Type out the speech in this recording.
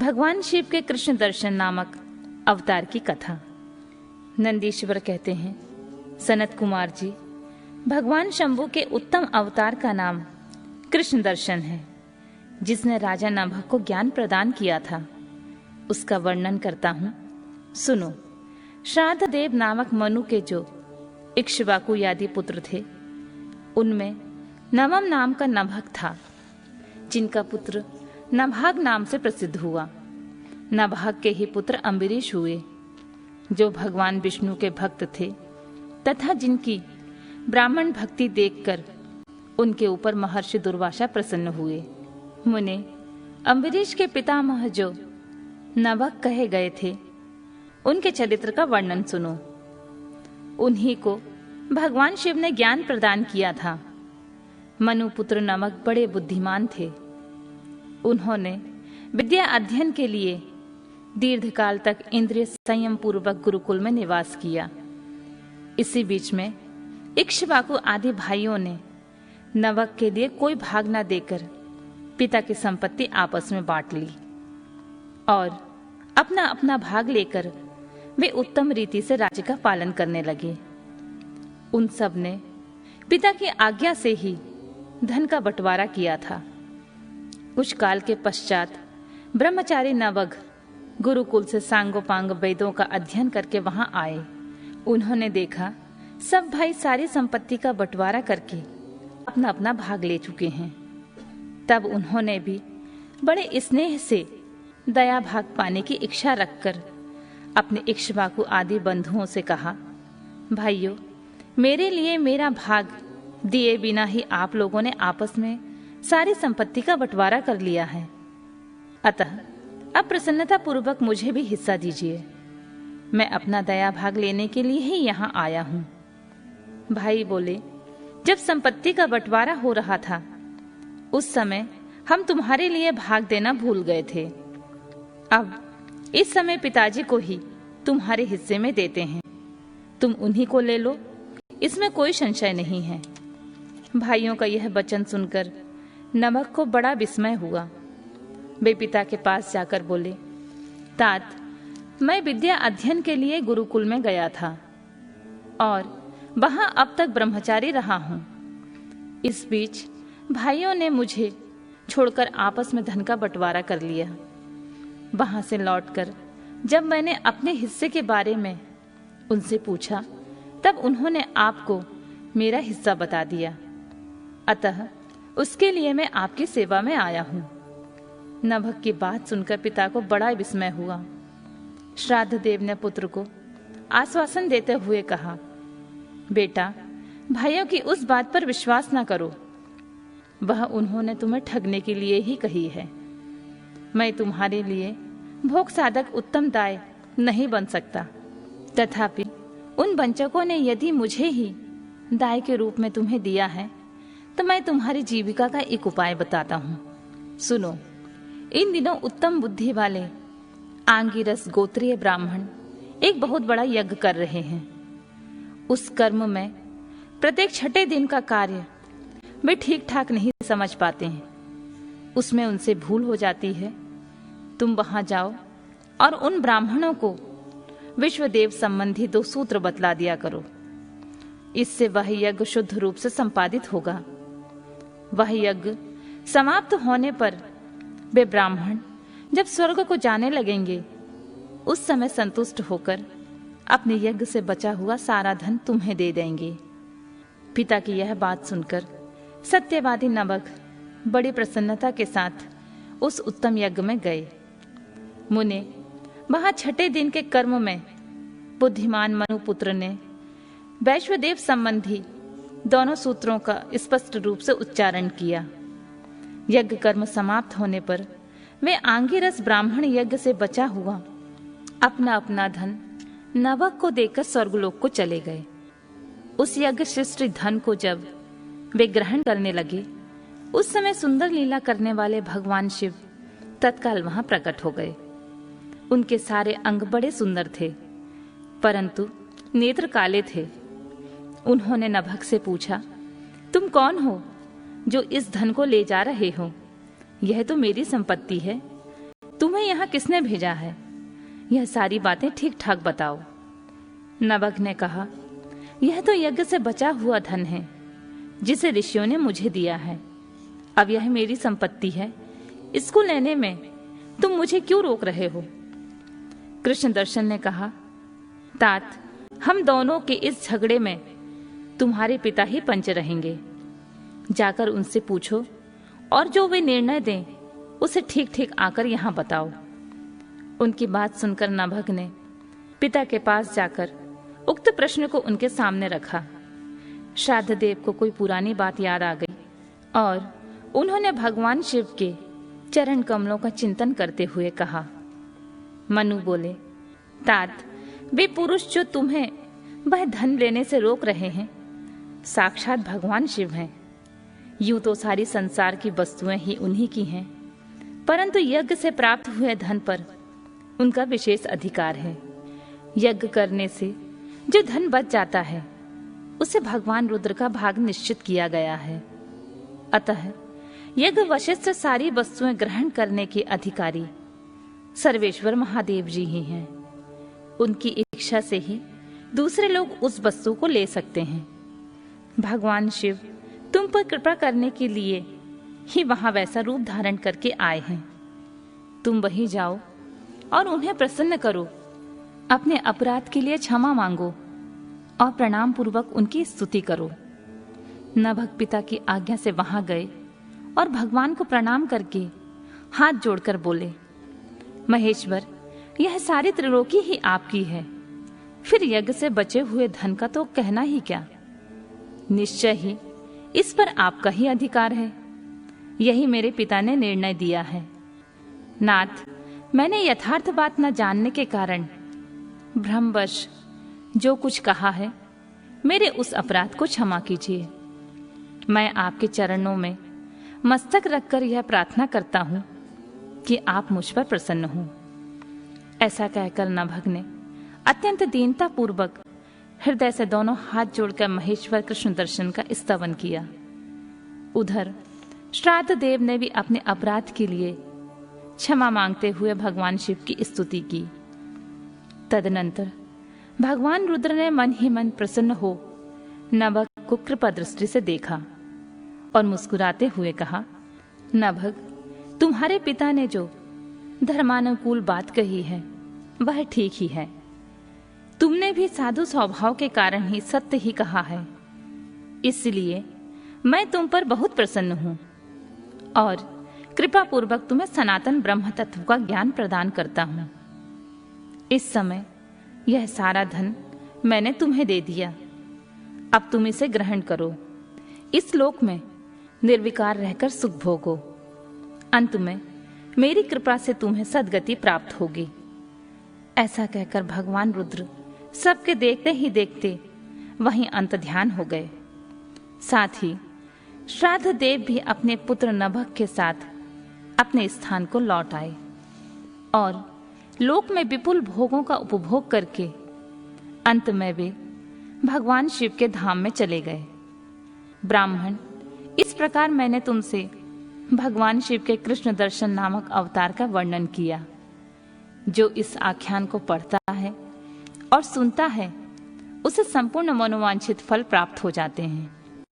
भगवान शिव के कृष्ण दर्शन नामक अवतार की कथा। नंदीश्वर कहते हैं, सनत कुमार जी, भगवान शंभु के उत्तम अवतार का नाम कृष्ण दर्शन है, जिसने राजा नभक को ज्ञान प्रदान किया था। उसका वर्णन करता हूं, सुनो। श्राद्ध देव नामक मनु के जो इक्ष्वाकु आदि पुत्र थे, उनमें नवम नाम का नभक था, जिनका पुत्र नभाग नाम से प्रसिद्ध हुआ। नभाग के ही पुत्र अम्बरीश हुए, जो भगवान विष्णु के भक्त थे तथा जिनकी ब्राह्मण भक्ति देखकर उनके ऊपर महर्षि दुर्वासा प्रसन्न हुए। मुने, अम्बरीश के पितामह जो नभक कहे गए थे, उनके चरित्र का वर्णन सुनो। उन्हीं को भगवान शिव ने ज्ञान प्रदान किया था। मनुपुत्र नमक बड़े बुद्धिमान थे। उन्होंने विद्या अध्ययन के लिए दीर्घकाल तक इंद्रिय संयम पूर्वक गुरुकुल में निवास किया। इसी बीच में इक्ष्वाकु आदि भाइयों ने नवक के लिए कोई भाग न देकर पिता की संपत्ति आपस में बांट ली और अपना अपना भाग लेकर वे उत्तम रीति से राज्य का पालन करने लगे। उन सब ने पिता की आज्ञा से ही धन का बंटवारा किया था। कुछ काल के पश्चात ब्रह्मचारी नवग गुरुकुल से सांगोपांग वेदों का अध्ययन करके वहां आए। उन्होंने देखा सब भाई सारी संपत्ति का बंटवारा करके अपना अपना भाग ले चुके हैं। तब उन्होंने भी बड़े स्नेह से दया भाग पाने की इच्छा रखकर अपने इक्ष्वाकु आदि बंधुओं से कहा, भाइयों, मेरे लिए मेरा भाग दिए बिना ही आप लोगों ने आपस में सारी संपत्ति का बंटवारा कर लिया है। अतः अब प्रसन्नता पूर्वक मुझे भी हिस्सा दीजिए। मैं अपना दया भाग लेने के लिए ही यहाँ आया हूँ। भाई बोले, जब संपत्ति का बंटवारा हो रहा था, उस समय हम तुम्हारे लिए भाग देना भूल गए थे। अब इस समय पिताजी को ही तुम्हारे हिस्से में देते हैं। तुम उन्हीं को ले लो, इसमें कोई संशय नहीं है। भाइयों का यह वचन सुनकर नमक को बड़ा विस्मय हुआ। वे पिता के पास जाकर बोले, तात, मैं विद्या अध्ययन के लिए गुरुकुल में गया था और वहां अब तक ब्रह्मचारी रहा हूं। इस बीच भाइयों ने मुझे छोड़कर आपस में धन का बंटवारा कर लिया। वहां से लौटकर जब मैंने अपने हिस्से के बारे में उनसे पूछा, तब उन्होंने आपको मेरा हिस्सा बता दिया। अतः उसके लिए मैं आपकी सेवा में आया हूं। नभक की बात सुनकर पिता को बड़ा विस्मय हुआ। श्राद्ध देव ने पुत्र को आश्वासन देते हुए कहा, बेटा, भाइयों की उस बात पर विश्वास न करो। वह उन्होंने तुम्हें ठगने के लिए ही कही है। मैं तुम्हारे लिए भोग साधक उत्तम दाय नहीं बन सकता। तथापि उन वंचकों ने यदि मुझे ही दाय के रूप में तुम्हें दिया है, तो मैं तुम्हारी जीविका का एक उपाय बताता हूँ। सुनो, इन दिनों उत्तम बुद्धि वाले आंगिरस गोत्रीय ब्राह्मण एक बहुत बड़ा यज्ञ कर रहे हैं। उस कर्म में प्रत्येक छठे दिन का कार्य वे ठीक ठाक नहीं समझ पाते हैं। उसमें उनसे भूल हो जाती है। तुम वहां जाओ और उन ब्राह्मणों को विश्वदेव संबंधी 2 सूत्र बतला दिया करो। इससे वह यज्ञ शुद्ध रूप से संपादित होगा। वह यज्ञ समाप्त होने पर वे ब्राह्मण जब स्वर्ग को जाने लगेंगे, उस समय संतुष्ट होकर अपने यज्ञ से बचा हुआ सारा धन तुम्हें दे देंगे। पिता की यह बात सुनकर सत्यवादी नभक बड़ी प्रसन्नता के साथ उस उत्तम यज्ञ में गए। मुने, वहां छठे दिन के कर्म में बुद्धिमान मनुपुत्र ने वैश्वदेव संबंधी दोनों सूत्रों का स्पष्ट रूप से उच्चारण किया। यज्ञ कर्म समाप्त होने पर वे आंगिरस ब्राह्मण यज्ञ से बचा हुआ अपना अपना धन नभक को देकर स्वर्गलोक को चले गए। उस यज्ञ शिष्ट धन को जब वे ग्रहण करने लगे, उस समय सुंदर लीला करने वाले भगवान शिव तत्काल वहां प्रकट हो गए। उनके सारे अंग बड़े सुंदर थे, परंतु नेत्र काले थे। उन्होंने नभक से पूछा, तुम कौन हो जो इस धन को ले जा रहे हो? यह तो मेरी संपत्ति है। तुम्हें तुम्हें यहाँ किसने भेजा है? यह सारी बातें ठीक ठाक बताओ। नभग ने कहा, यह तो यज्ञ से बचा हुआ धन है जिसे ऋषियों ने मुझे दिया है। अब यह मेरी संपत्ति है, इसको लेने में तुम मुझे क्यों रोक रहे हो? कृष्ण दर्शन ने कहा, तात, हम दोनों के इस झगड़े में तुम्हारे पिता ही पंच रहेंगे। जाकर उनसे पूछो और जो वे निर्णय दें उसे ठीक ठीक आकर यहाँ बताओ। उनकी बात सुनकर नभग ने पिता के पास जाकर उक्त प्रश्न को उनके सामने रखा। श्राद्ध देव को कोई पुरानी बात याद आ गई और उन्होंने भगवान शिव के चरण कमलों का चिंतन करते हुए कहा। मनु बोले, तात, वे पुरुष जो तुम्हें वह धन लेने से रोक रहे हैं साक्षात भगवान शिव हैं। यूं तो सारी संसार की वस्तुएं ही उन्हीं की हैं, परंतु यज्ञ से प्राप्त हुए धन पर उनका विशेष अधिकार है। यज्ञ करने से जो धन बच जाता है उसे भगवान रुद्र का भाग निश्चित किया गया है। अतः यज्ञ वशिष्ठ सारी वस्तुएं ग्रहण करने के अधिकारी सर्वेश्वर महादेव जी ही हैं। उनकी इच्छा से ही दूसरे लोग उस वस्तु को ले सकते हैं। भगवान शिव तुम पर कृपा करने के लिए ही वहां वैसा रूप धारण करके आए हैं। तुम वहीं जाओ और उन्हें प्रसन्न करो, अपने अपराध के लिए क्षमा मांगो और प्रणाम पूर्वक उनकी स्तुति करो। नभग पिता की आज्ञा से वहां गए और भगवान को प्रणाम करके हाथ जोड़कर बोले, महेश्वर, यह सारी त्रिलोकी ही आपकी है, फिर यज्ञ से बचे हुए धन का तो कहना ही क्या। निश्चय ही इस पर आपका ही अधिकार है। यही मेरे पिता ने निर्णय दिया है। नाथ, मैंने यथार्थ बात न जानने के कारण भ्रमवश जो कुछ कहा है, मेरे उस अपराध को क्षमा कीजिए। मैं आपके चरणों में मस्तक रखकर यह प्रार्थना करता हूं कि आप मुझ पर प्रसन्न हो। ऐसा कहकर नभग ने अत्यंत दीनता पूर्वक हृदय से दोनों हाथ जोड़कर महेश्वर कृष्ण दर्शन का स्तवन किया। उधर श्राद्ध देव ने भी अपने अपराध के लिए क्षमा मांगते हुए भगवान शिव की स्तुति की। तदनंतर भगवान रुद्र ने मन ही मन प्रसन्न हो नभग को कृपा दृष्टि से देखा और मुस्कुराते हुए कहा, नभग, तुम्हारे पिता ने जो धर्मानुकूल बात कही है वह ठीक ही है। तुमने भी साधु स्वभाव के कारण ही सत्य ही कहा है, इसलिए मैं तुम पर बहुत प्रसन्न हूं और कृपा पूर्वक तुम्हें सनातन ब्रह्म तत्व का ज्ञान प्रदान करता हूं। इस समय यह सारा धन मैंने तुम्हें दे दिया, अब तुम इसे ग्रहण करो। इस लोक में निर्विकार रहकर सुख भोगो। अंत में मेरी कृपा से तुम्हें सद्गति प्राप्त होगी। ऐसा कहकर भगवान रुद्र सबके देखते ही देखते वहीं अंत ध्यान हो गए। साथ ही श्राद्ध देव भी अपने पुत्र नभग के साथ अपने स्थान को लौट आए और लोक में विपुल भोगों का उपभोग करके अंत में वे भगवान शिव के धाम में चले गए। ब्राह्मण, इस प्रकार मैंने तुमसे भगवान शिव के कृष्ण दर्शन नामक अवतार का वर्णन किया। जो इस आख्यान को पढ़ता है और सुनता है उसे संपूर्ण मनोवांछित फल प्राप्त हो जाते हैं।